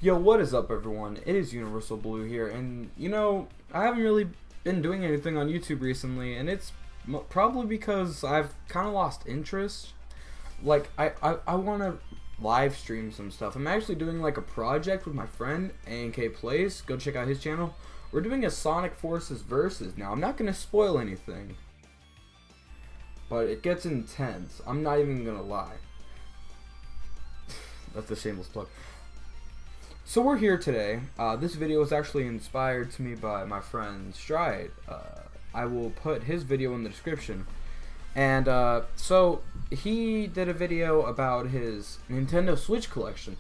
Yo, what is up, everyone? It is Universal Blue here, and I haven't really been doing anything on YouTube recently, and it's probably because I've kind of lost interest. Like, I want to live stream some stuff. I'm actually doing like a project with my friend ANK Plays. Go check out his channel. We're doing a Sonic Forces versus. Now, I'm not gonna spoil anything, but it gets intense. I'm not even gonna lie. That's a shameless plug. So we're here today. This video was actually inspired to me by my friend Stride. I will put his video in the description. And so he did a video about his Nintendo Switch collection.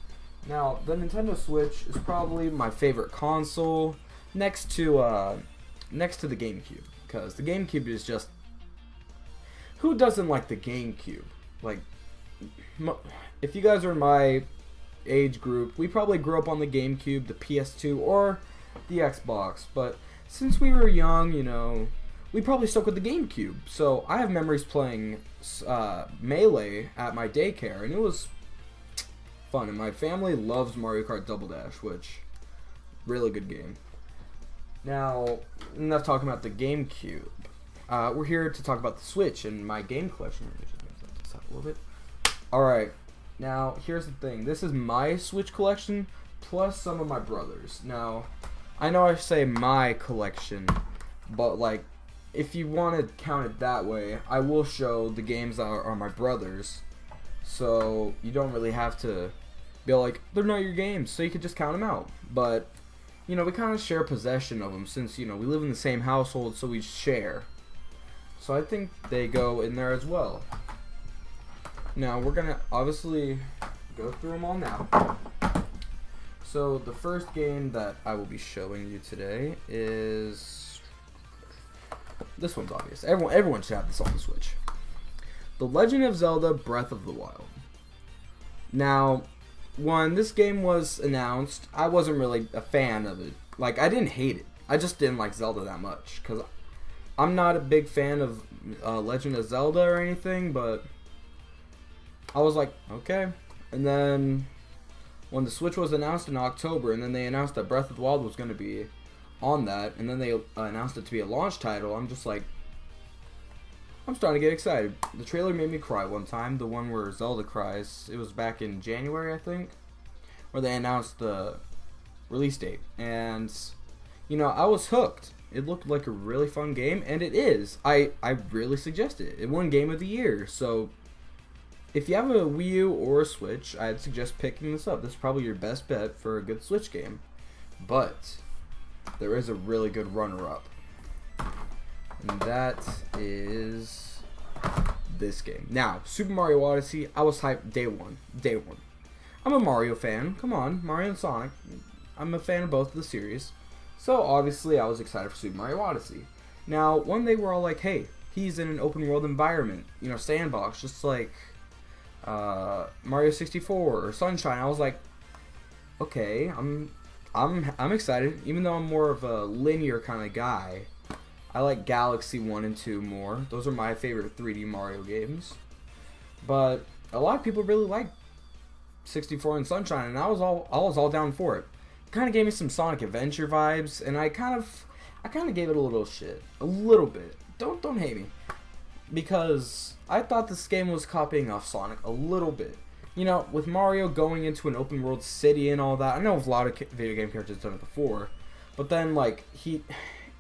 Now, the Nintendo Switch is probably my favorite console next to the GameCube, because the GameCube is just, who doesn't like the GameCube? Like, if you guys are my age group, we probably grew up on the GameCube, the PS2, or the Xbox, but since we were young, we probably stuck with the GameCube. So I have memories playing Melee at my daycare, and it was fun, and my family loves Mario Kart Double Dash, which, really good game. Now, enough talking about the GameCube. We're here to talk about the Switch and my game collection. Let me just move this up a little bit. Alright. Now, here's the thing. This is my Switch collection, plus some of my brother's. Now, I know I say my collection, but, like, if you want to count it that way, I will show the games that are my brother's. So, you don't really have to be like, they're not your games, so you can just count them out. But, we kind of share possession of them, since, we live in the same household, so we share. So, I think they go in there as well. Now, we're going to obviously go through them all now. So, the first game that I will be showing you today is... this one's obvious. Everyone should have this on the Switch. The Legend of Zelda Breath of the Wild. Now, when this game was announced, I wasn't really a fan of it. Like, I didn't hate it. I just didn't like Zelda that much, because I'm not a big fan of Legend of Zelda or anything, but I was like, okay. And then when the Switch was announced in October, and then they announced that Breath of the Wild was going to be on that, and then they announced it to be a launch title, I'm just like, I'm starting to get excited. The trailer made me cry one time, the one where Zelda cries. It was back in January, I think, where they announced the release date. And, I was hooked. It looked like a really fun game, and it is. I really suggest it. It won Game of the Year, so if you have a Wii U or a Switch, I'd suggest picking this up. This is probably your best bet for a good Switch game. But there is a really good runner-up, and that is this game. Now, Super Mario Odyssey, I was hyped day one. I'm a Mario fan. Come on, Mario and Sonic. I'm a fan of both of the series. So, obviously, I was excited for Super Mario Odyssey. Now, when they were all like, hey, he's in an open-world environment, sandbox, just like Mario 64 or Sunshine, I was like, okay, I'm excited, even though I'm more of a linear kind of guy. I like Galaxy 1 and 2 more. Those are my favorite 3D Mario games. But a lot of people really like 64 and Sunshine, and I was all down for it. Kind of gave me some Sonic Adventure vibes, and I kind of gave it a little shit, a little bit. Don't hate me, because I thought this game was copying off Sonic a little bit. With Mario going into an open world city and all that, I know a lot of video game characters have done it before, but then, like,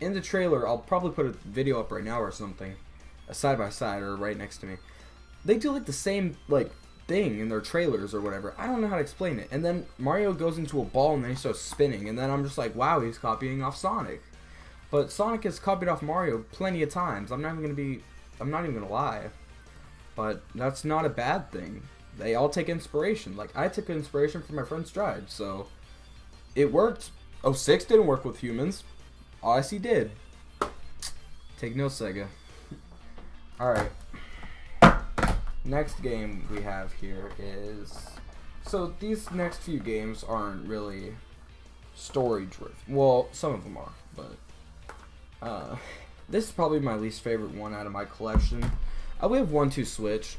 in the trailer, I'll probably put a video up right now or something, side by side or right next to me. They do, like, the same, like, thing in their trailers or whatever. I don't know how to explain it. And then Mario goes into a ball and then he starts spinning, and then I'm just like, wow, he's copying off Sonic. But Sonic has copied off Mario plenty of times. I'm not even gonna lie. But that's not a bad thing. They all take inspiration. Like, I took inspiration from my friend Stride, so it worked. 06 didn't work with humans. Odyssey did. Take no Sega. Alright. Next game we have here is... so these next few games aren't really story driven. Well, some of them are, but this is probably my least favorite one out of my collection. We have 1-2 Switch.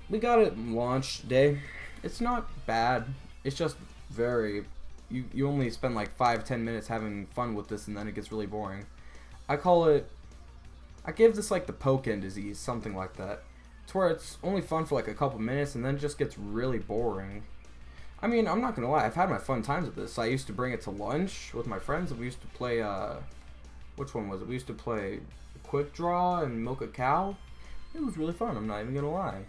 We got it launch day. It's not bad. It's just very you only spend like 5-10 minutes having fun with this, and then it gets really boring. I give this like the Pokken disease, something like that. It's where it's only fun for like a couple minutes, and then it just gets really boring. I mean, I'm not gonna lie, I've had my fun times with this. I used to bring it to lunch with my friends, and we used to play, which one was it? We used to play Quick Draw and Milk a Cow. It was really fun, I'm not even gonna lie.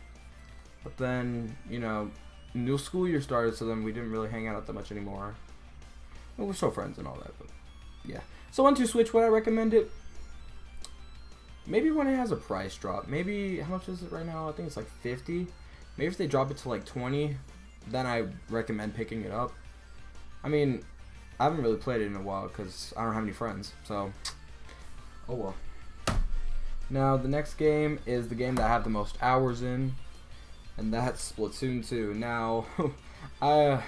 But then, you know, new school year started, so then we didn't really hang out that much anymore. Well, we're still friends and all that, but yeah. So on to Switch, would I recommend it? Maybe when it has a price drop. Maybe, how much is it right now? I think it's like 50. Maybe if they drop it to like 20, then I recommend picking it up. I mean, I haven't really played it in a while because I don't have any friends, so oh well. Now the next game is the game that I have the most hours in, and that's Splatoon 2. Now, now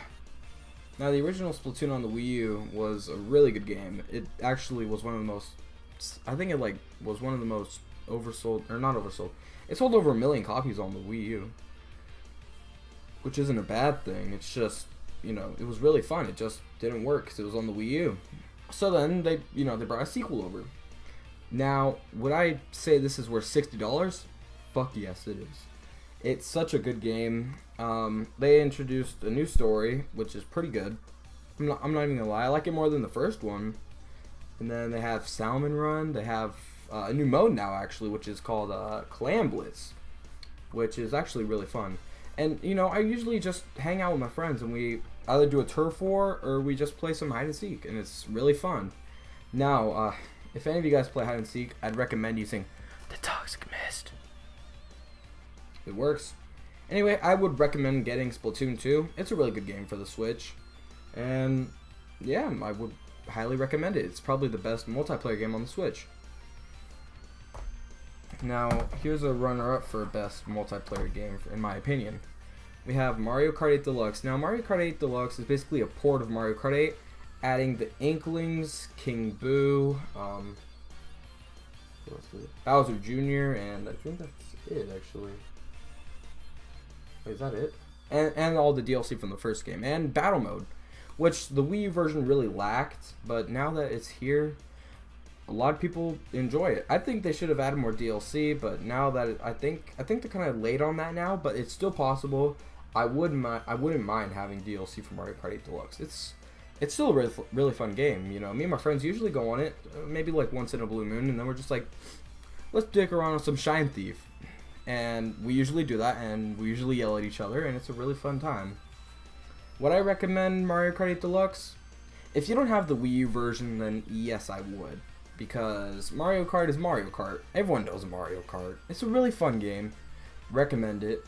the original Splatoon on the Wii U was a really good game. It actually was one of the most, I think it like was one of the most oversold, or not oversold. It sold over 1 million copies on the Wii U, which isn't a bad thing. It's just, you know, it was really fun. It just didn't work because it was on the Wii U. So then they, you know, they brought a sequel over. Now, would I say this is worth $60? Fuck yes, it is. It's such a good game. They introduced a new story, which is pretty good. I'm not even gonna lie, I like it more than the first one. And then they have Salmon Run. They have a new mode now, actually, which is called Clam Blitz, which is actually really fun. And, you know, I usually just hang out with my friends, and we either do a turf war, or we just play some hide and seek, and it's really fun. Now, if any of you guys play hide and seek, I'd recommend using the Toxic Mist. It works. Anyway, I would recommend getting Splatoon 2. It's a really good game for the Switch. And yeah, I would highly recommend it. It's probably the best multiplayer game on the Switch. Now, here's a runner-up for best multiplayer game, in my opinion. We have Mario Kart 8 Deluxe. Now, Mario Kart 8 Deluxe is basically a port of Mario Kart 8, adding the Inklings, King Boo, Bowser Jr., and I think that's it, actually. Wait, is that it? And all the DLC from the first game, and Battle Mode, which the Wii U version really lacked, but now that it's here, a lot of people enjoy it. I think they should have added more DLC, but now that I think they're kind of late on that now, but it's still possible. I wouldn't mind having DLC for Mario Kart 8 Deluxe. It's still a really fun game. You know, me and my friends usually go on it, maybe like once in a blue moon, and then we're just like, let's dick around on some Shine Thief. And we usually do that, and we usually yell at each other, and it's a really fun time. Would I recommend Mario Kart 8 Deluxe? If you don't have the Wii U version, then yes, I would. Because Mario Kart is Mario Kart. Everyone knows Mario Kart. It's a really fun game. Recommend it.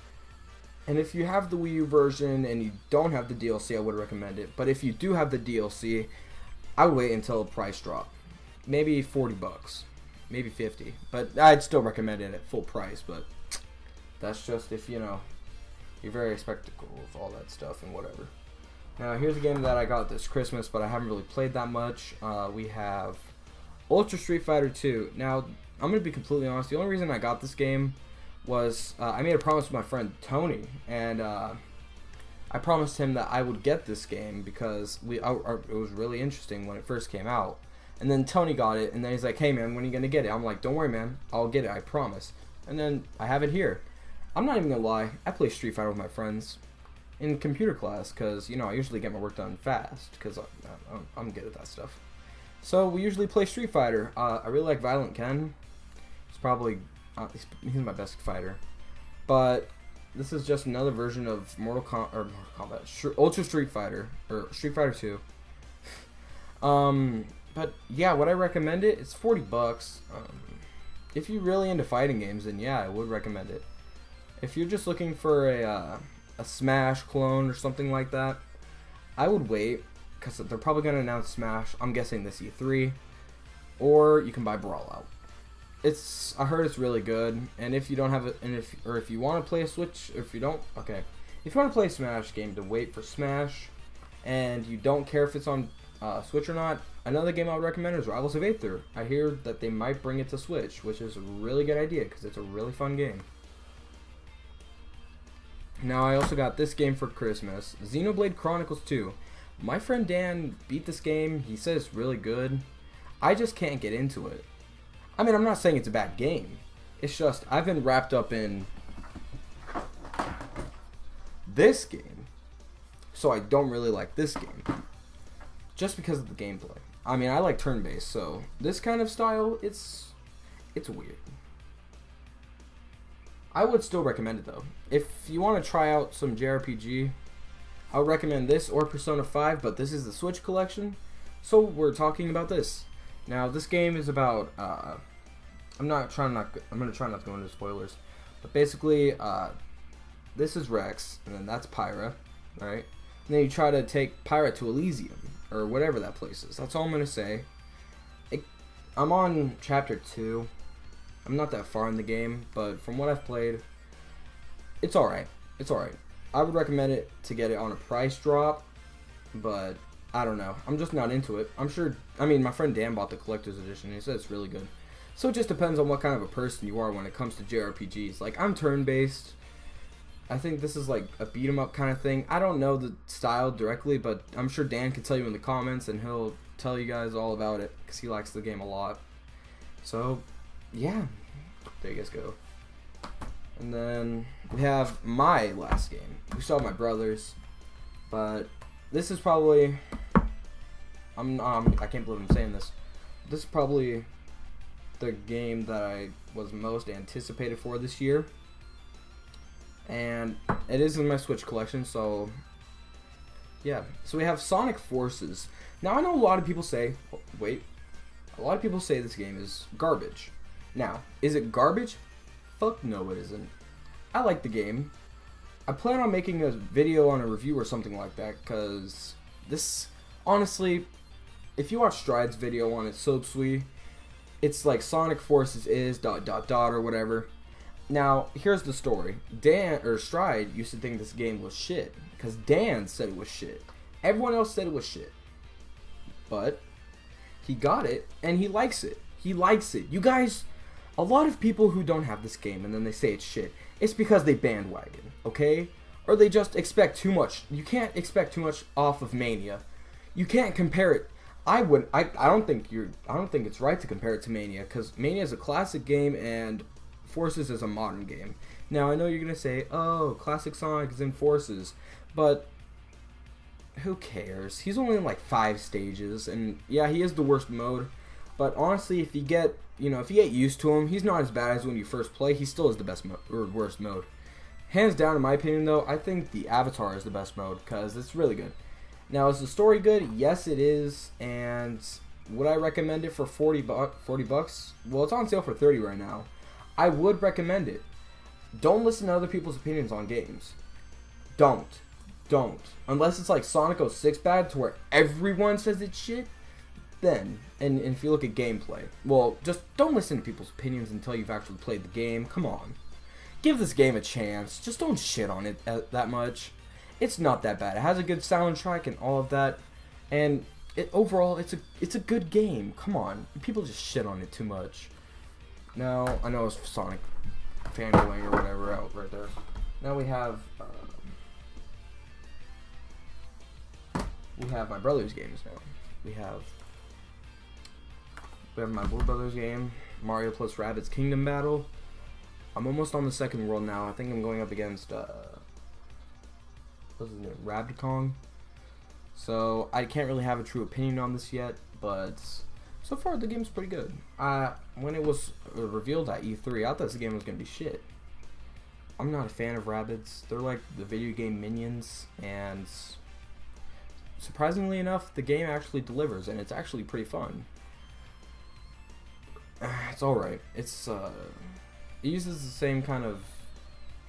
And if you have the Wii U version and you don't have the DLC, I would recommend it. But if you do have the DLC, I would wait until price drop. Maybe 40 bucks. Maybe 50. But I'd still recommend it at full price. But that's just if, you know, you're very skeptical of all that stuff and whatever. Now, here's a game that I got this Christmas, but I haven't really played that much. We have Ultra Street Fighter 2. Now, I'm going to be completely honest. The only reason I got this game was I made a promise with my friend Tony, and I promised him that I would get this game because it was really interesting when it first came out. And then Tony got it, and then he's like, hey man, when are you going to get it? I'm like, don't worry man, I'll get it, I promise. And then I have it here. I'm not even going to lie, I play Street Fighter with my friends in computer class because, you know, I usually get my work done fast because I'm good at that stuff. So we usually play Street Fighter. I really like Violent Ken. He's probably he's my best fighter. But this is just another version of Mortal Kombat, Ultra Street Fighter, or Street Fighter 2. But yeah, would I recommend it? It's 40 bucks. If you're really into fighting games, then yeah, I would recommend it. If you're just looking for a Smash clone or something like that, I would wait, because they're probably going to announce Smash, I'm guessing this E3, or you can buy Brawlout. I heard it's really good, and if you don't have it, if you want to play a Switch, or if you don't, okay, if you want to play a Smash game, to wait for Smash, and you don't care if it's on Switch or not, another game I would recommend is Rivals of Aether. I hear that they might bring it to Switch, which is a really good idea, because it's a really fun game. Now, I also got this game for Christmas, Xenoblade Chronicles 2. My friend Dan beat this game. He says it's really good. I just can't get into it. I mean, I'm not saying it's a bad game. It's just I've been wrapped up in this game, so I don't really like this game. Just because of the gameplay. I mean, I like turn-based, so this kind of style, it's weird. I would still recommend it though. If you want to try out some JRPG, I would recommend this or Persona 5, but this is the Switch collection, so we're talking about this. Now, this game is about, I'm gonna try not to go into spoilers, but basically, this is Rex, and then that's Pyra, right? And then you try to take Pyra to Elysium, or whatever that place is. That's all I'm gonna say. I'm on chapter 2. I'm not that far in the game, but from what I've played, it's alright. It's alright. I would recommend it to get it on a price drop, but I don't know. I'm just not into it. I'm sure, I mean, my friend Dan bought the collector's edition, and he said it's really good. So it just depends on what kind of a person you are when it comes to JRPGs. Like, I'm turn-based. I think this is like a beat-em-up kind of thing. I don't know the style directly, but I'm sure Dan can tell you in the comments, and he'll tell you guys all about it, because he likes the game a lot. So, yeah. There you guys go. And then we have my last game. We still have my brother's, but this is probably, I can't believe I'm saying this. This is probably the game that I was most anticipated for this year. And it is in my Switch collection, so yeah. So we have Sonic Forces. Now, I know a lot of people say, a lot of people say this game is garbage. Now, is it garbage? Fuck no, it isn't. I like the game. I plan on making a video on a review or something like that, because this, honestly, if you watch Stride's video on it, Subsui, it's like Sonic Forces is ... or whatever. Now, here's the story. Stride used to think this game was shit, because Dan said it was shit. Everyone else said it was shit. But he got it, and he likes it. He likes it. You guys, a lot of people who don't have this game and then they say it's shit, it's because they bandwagon, okay? Or they just expect too much. You can't expect too much off of Mania. You can't compare it. I don't think it's right to compare it to Mania, because Mania is a classic game and Forces is a modern game. Now, I know you're gonna say, oh, classic Sonic is in Forces, but who cares? He's only in like 5 stages, and yeah, he is the worst mode. But honestly, if you get used to him, he's not as bad as when you first play. He still is the best worst mode. Hands down, in my opinion, though, I think the Avatar is the best mode, because it's really good. Now, is the story good? Yes, it is. And would I recommend it for 40 bucks? Well, it's on sale for 30 right now. I would recommend it. Don't listen to other people's opinions on games. Don't. Unless it's like Sonic 06 bad, to where everyone says it's shit, then, and if you look at gameplay, well, just don't listen to people's opinions until you've actually played the game. Come on. Give this game a chance. Just don't shit on it that much. It's not that bad. It has a good soundtrack and all of that, and overall, it's a good game. Come on. People just shit on it too much. Now, I know it's Sonic fanboying or whatever out right there. Now we have my brother's games now. We have my little brother's game, Mario plus Rabbids Kingdom Battle. I'm almost on the second world now. I think I'm going up against what's his name, Rabid Kong. So I can't really have a true opinion on this yet, but so far the game's pretty good. When it was revealed at E3, I thought this game was gonna be shit. I'm not a fan of Rabbids. They're like the video game minions, and surprisingly enough, the game actually delivers, and it's actually pretty fun. It's alright. It uses the same kind of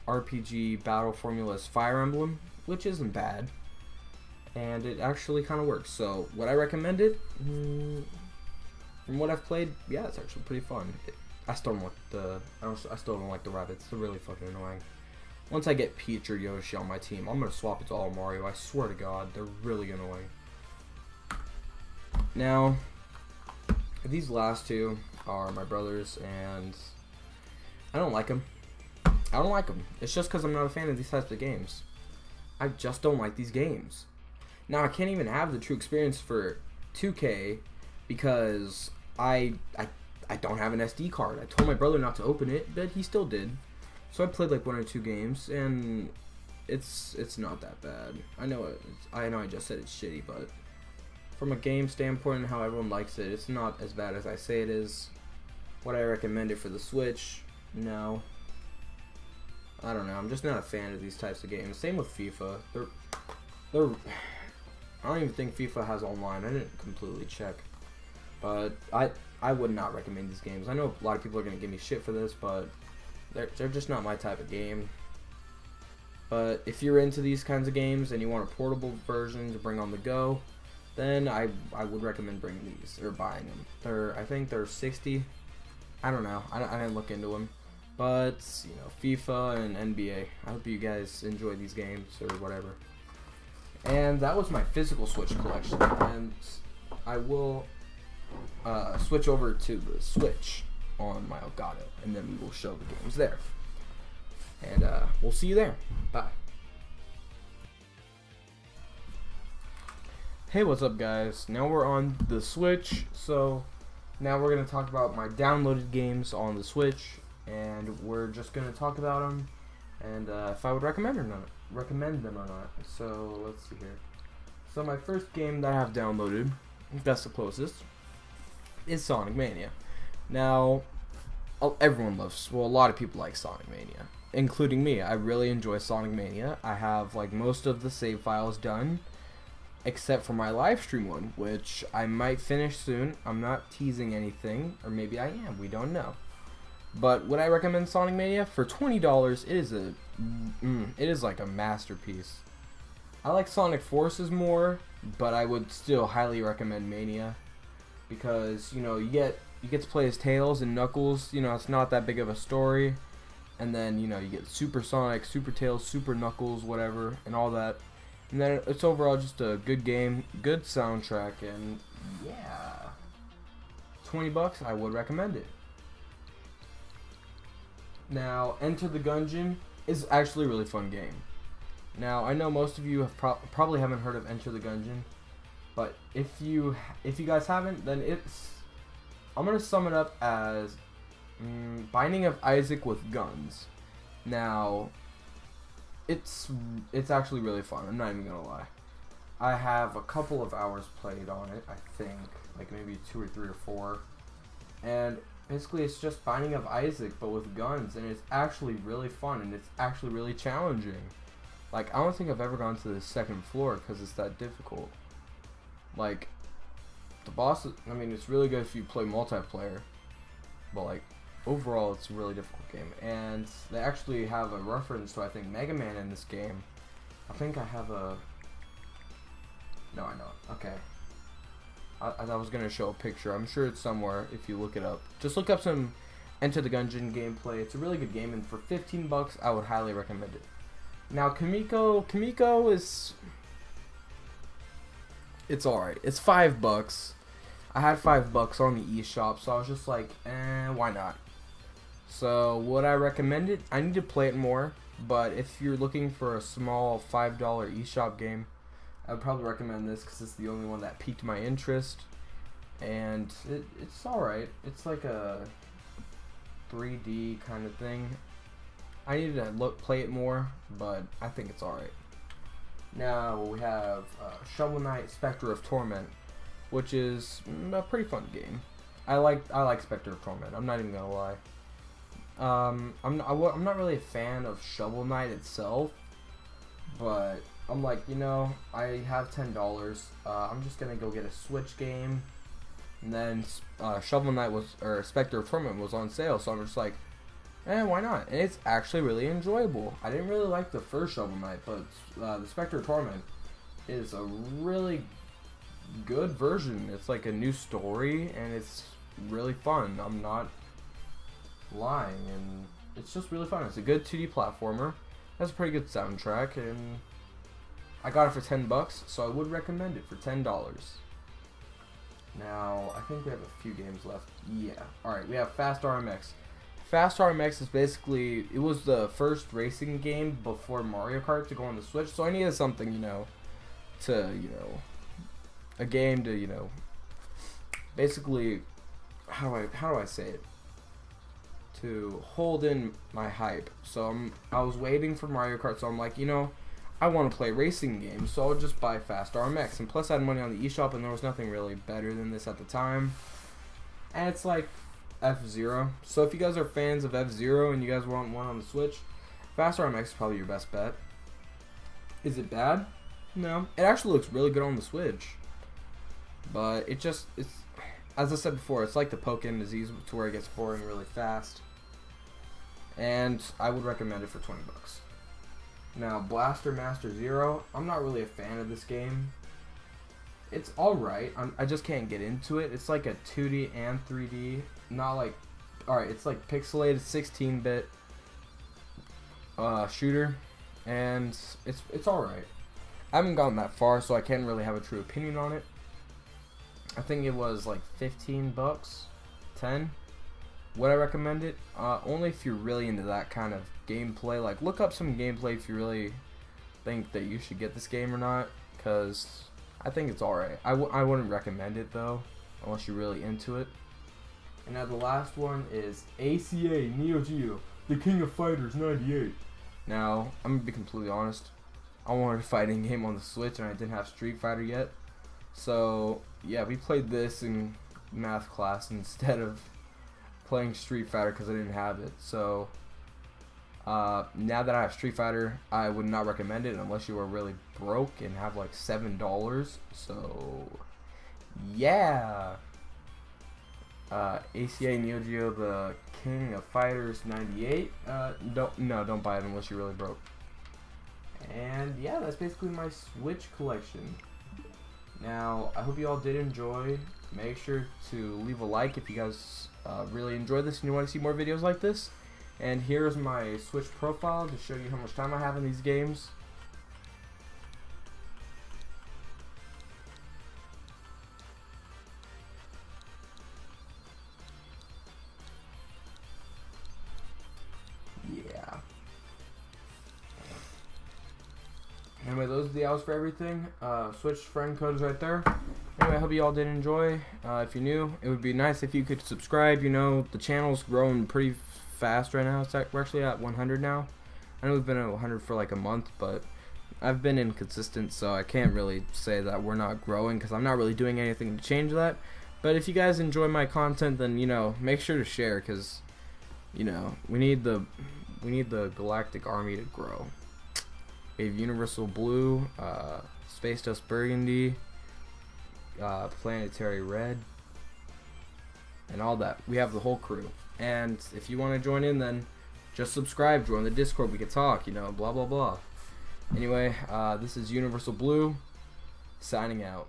RPG battle formula as Fire Emblem, which isn't bad, and it actually kind of works. So would I recommend it? From what I've played, yeah, it's actually pretty fun. I still don't like the rabbits. They're really fucking annoying. Once I get Peach or Yoshi on my team, I'm gonna swap it to all Mario. I swear to God, they're really annoying. Now, these last two are my brothers, and I don't like them. I don't like them. It's just because I'm not a fan of these types of games. I just don't like these games. Now I can't even have the true experience for 2K because I don't have an SD card. I told my brother not to open it, but he still did. So I played like 1 or 2 games, and it's not that bad. I know I just said it's shitty, but from a game standpoint and how everyone likes it, it's not as bad as I say it is. Would I recommend it for the Switch? No. I don't know. I'm just not a fan of these types of games. Same with FIFA. They're I don't even think FIFA has online. I didn't completely check. But I would not recommend these games. I know a lot of people are going to give me shit for this, but they're just not my type of game. But if you're into these kinds of games and you want a portable version to bring on the go, then I would recommend bringing these or buying them. I think they're 60. I don't know. I didn't look into them. But, you know, FIFA and NBA. I hope you guys enjoy these games or whatever. And that was my physical Switch collection. And I will switch over to the Switch on my Elgato. And then we will show the games there. And we'll see you there. Bye. Hey, what's up, guys? Now we're on the Switch. So now we're going to talk about my downloaded games on the Switch. And we're just going to talk about them. And if I would recommend them or not. So let's see here. So my first game that I have downloaded, that's the closest, is Sonic Mania. Now, everyone loves, well, a lot of people like Sonic Mania, including me. I really enjoy Sonic Mania. I have like most of the save files done, except for my live stream one, which I might finish soon. I'm not teasing anything, or maybe I am. We don't know. But would I recommend Sonic Mania? For $20, it is like a masterpiece. I like Sonic Forces more, but I would still highly recommend Mania because, you know, you get to play as Tails and Knuckles. You know, it's not that big of a story, and then, you know, you get Super Sonic, Super Tails, Super Knuckles, whatever, and all that. And then it's overall just a good game, good soundtrack, and yeah, $20, I would recommend it. Now, Enter the Gungeon is actually a really fun game. Now, I know most of you have probably haven't heard of Enter the Gungeon, but if you guys haven't, then I'm gonna sum it up as Binding of Isaac with guns. Now, it's actually really fun. I'm not even gonna lie. I have a couple of hours played on it. I think like maybe 2 or 3 or 4, and basically, it's just Binding of Isaac, but with guns, and it's actually really fun, and it's actually really challenging. Like, I don't think I've ever gone to the second floor because it's that difficult. Like, the boss, I mean, it's really good if you play multiplayer, but, like, overall, it's a really difficult game. And they actually have a reference to, I think, Mega Man in this game. I think I have a... No, I don't. Okay. I was going to show a picture. I'm sure it's somewhere if you look it up. Just look up some Enter the Gungeon gameplay. It's a really good game, and for $15, I would highly recommend it. Now, Kamiko is... It's alright. It's $5. I had $5 on the eShop, so I was just like, why not? So, would I recommend it? I need to play it more, but if you're looking for a small $5 eShop game, I would probably recommend this because it's the only one that piqued my interest, and it's alright. It's like a 3D kind of thing. I need to play it more, but I think it's alright. Now we have Shovel Knight Spectre of Torment, which is a pretty fun game. I like Spectre of Torment. I'm not even gonna lie. I'm not really a fan of Shovel Knight itself, but I'm like, you know, I have $10. I'm just gonna go get a Switch game, and then Shovel Knight Spectre of Torment was on sale, so I'm just like, why not? And it's actually really enjoyable. I didn't really like the first Shovel Knight, but the Spectre of Torment is a really good version. It's like a new story, and it's really fun. I'm not lying, and it's just really fun. It's a good 2D platformer. It has a pretty good soundtrack, and I got it for $10, so I would recommend it for $10. Now, I think we have a few games left. Yeah. Alright, we have Fast RMX. Fast RMX is basically, it was the first racing game before Mario Kart to go on the Switch, so I needed something, you know, to, a game to, basically, how do I say it? To hold in my hype. So I was waiting for Mario Kart, so I'm like, I want to play racing games, so I'll just buy Fast RMX. And plus I had money on the eShop, and there was nothing really better than this at the time. And it's like F-Zero. So if you guys are fans of F-Zero and you guys want one on the Switch, Fast RMX is probably your best bet. Is it bad? No. It actually looks really good on the Switch. But it's as I said before, it's like the Pokemon disease to where it gets boring really fast. And I would recommend it for 20 bucks. Now, Blaster Master Zero, I'm not really a fan of this game. It's alright, I just can't get into it. It's like a 2D and 3D, not like, alright, it's like pixelated 16-bit shooter, and it's alright. I haven't gotten that far, so I can't really have a true opinion on it. I think it was like 15 bucks, 10. Would I recommend it? Only if you're really into that kind of gameplay. Like, look up some gameplay if you really think that you should get this game or not, because I think it's alright. I wouldn't recommend it, though, unless you're really into it. And now the last one is ACA Neo Geo, the King of Fighters 98. Now, I'm going to be completely honest. I wanted a fighting game on the Switch, and I didn't have Street Fighter yet. So, yeah, we played this in math class instead of playing Street Fighter because I didn't have it. So, now that I have Street Fighter, I would not recommend it unless you are really broke and have like $7. So, yeah. ACA Neo Geo, the King of Fighters 98. Don't buy it unless you're really broke. And yeah, that's basically my Switch collection. Now, I hope you all did enjoy. Make sure to leave a like if you guys really enjoyed this and you want to see more videos like this. And here's my Switch profile to show you how much time I have in these games. Yeah. Anyway, those are the hours for everything. Switch friend code is right there. Anyway, I hope you all did enjoy. If you're new, it would be nice if you could subscribe. The channel's growing pretty fast right now. We're actually at 100 now. I know we've been at 100 for like a month, but I've been inconsistent, so I can't really say that we're not growing because I'm not really doing anything to change that. But if you guys enjoy my content, then make sure to share, because we need the Galactic Army to grow. We have Universal Blue, Space Dust Burgundy, Planetary Red, and all that. We have the whole crew. And if you want to join in, then just subscribe, join the Discord, we can talk, blah blah blah. Anyway, this is Universal Blue, signing out.